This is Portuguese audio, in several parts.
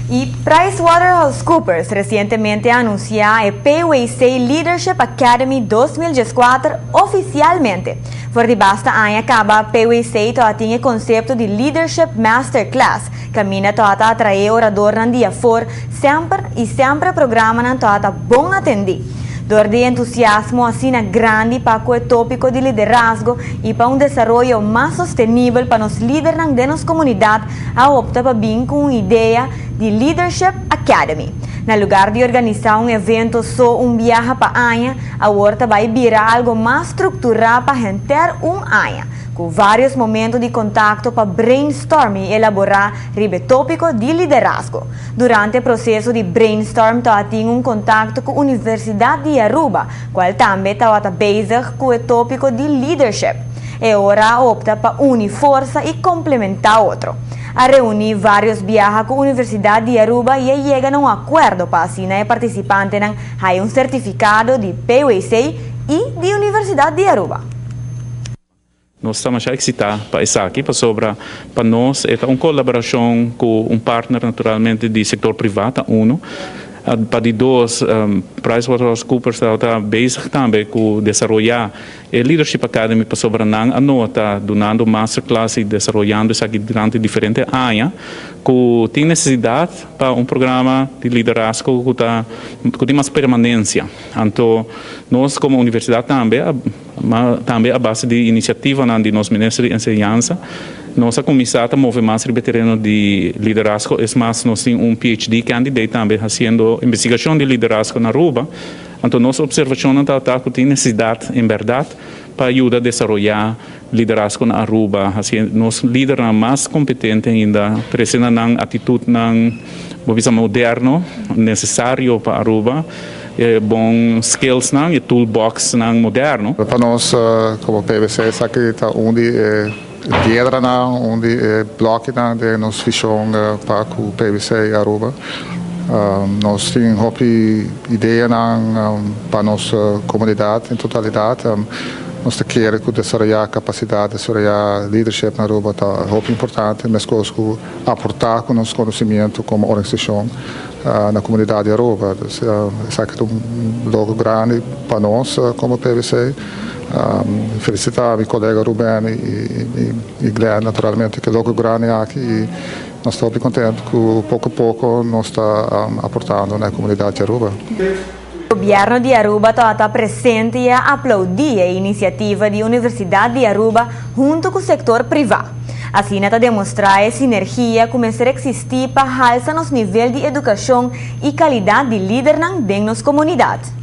Y PricewaterhouseCoopers recientemente anunció el PwC Leadership Academy 2014 oficialmente. Por debaixo año acaba PwC tiene el concepto de Leadership Masterclass, camina a atraer orador en día for sempre programa bom atender. Door de entusiasmo así grande para el tópico de liderazgo y para un desarrollo más sostenible para los líderes de nuestra comunidad, opta para vir con una idea de Leadership Academy. En lugar de organizar un evento solo un viaje para año, ahora va a virar algo más estructurado para enterar un año, con varios momentos de contacto para brainstorming y elaborar el tópico de liderazgo. Durante el proceso de brainstorm, tengo un contacto con la Universidad de Aruba, cual también está bezig con el tópico de leadership. Y ahora opta para unir fuerza y complementar otro. A reunir varios viajes con la Universidad de Aruba y llegan a un acuerdo para así el participante hay un certificado de PwC y de Universidad de Aruba. Nós estamos já excitados para isso aqui, para nós é uma colaboração com um partner naturalmente do setor privado, para de dois, PricewaterhouseCoopers está bezig também com desenvolver a Leadership Academy para sobre nós está dando masterclass e desenvolvendo isso aqui durante diferentes áreas, que tem necessidade para um programa de liderazgo que tem mais permanência. Então, nós como universidade também a base de iniciativa de nosso Ministério de Enseñança, nós começamos a mover mais o terreno de liderazgo, mas nós temos PhD candidate também fazendo investigação de liderazgo na Aruba. Então, nossa observação está que tem necessidade, em verdade, para ajudar a desenvolver liderazgo na Aruba. Assim, nós líderes mais competentes ainda, presentes na atitude moderno, necessário para Aruba, bom skills e toolbox moderno. Para nós, como PwC, isso aqui está onde piedra onde bloco de nos fichão para o PwC Aruba. Nós temos uma ideia para nossa comunidade em totalidade. Nós queremos desenvolver capacidade, desenvolver leadership na Aruba, é muito importante, mas que aportar com nosso conhecimento como organização na comunidade de Aruba. Isso é um logo grande para nós como PwC. Felicitar meu colega Ruben e Glenn, naturalmente, que é logo grande aqui. E nós estamos bem contentes que pouco a pouco nós estamos aportando na comunidade de Aruba. O governo de Aruba está presente e aplaudir a iniciativa da Universidade de Aruba junto com o setor privado. Assim, está demonstrar a sinergia começar a existir para alçar os níveis de educação e qualidade de liderança em nossa comunidade.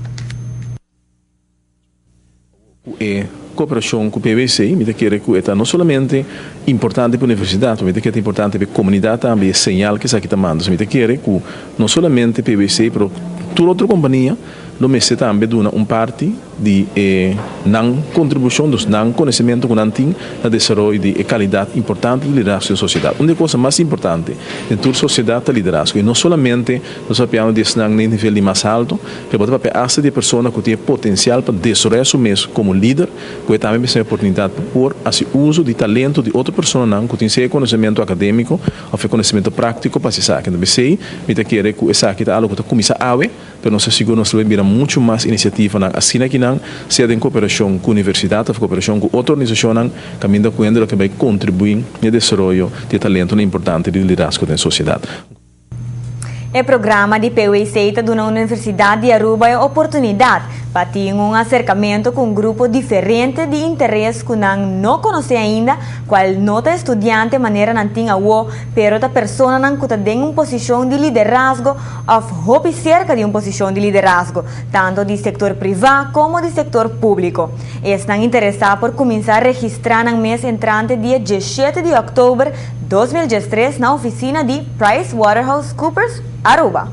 Cooperação com o PwC, me quer que é não somente importante para a universidade, me quer é importante para a comunidade também, é sinal que isso aqui está mandando. Me quer que não somente PwC, mas toda outra companhia, no mês também dá parte de não contribuição dos não conhecimento que não tem na desenvolvimento de qualidade importante de liderazgo da sociedade. Uma das coisas mais importantes em toda a sociedade é liderazgo. E não somente nós sabemos de não em nível mais alto, mas para a de pessoas que têm potencial para desenvolver su mesmo como líder, que também tem a oportunidade para pôr o uso de talento de outra pessoa que tem seu conhecimento acadêmico ou conhecimento prático para se sair. Então, sei, me quer que isso aqui é algo que começa a ver, mas nós seguro nós vamos ver muito mais iniciativa assim aqui seja em cooperação com a universidade, ou cooperação com outra organização, caminhando com ela que vai contribuir no desenvolvimento de talento importante de liderazgo da sociedade. O programa de PwC está dando à Universidade de Aruba a oportunidade para ter um acercamento com um grupo diferente de interesse que não conhece ainda, qual nota estudante maneira não tem a mas a pessoa que está em uma posição de liderazgo ou cerca de uma posição de liderazgo, tanto do setor privado como do setor público. Estão interessados por começar a registrar no mês entrante, dia 17 de outubro de 2013, na oficina de PricewaterhouseCoopers Aruba.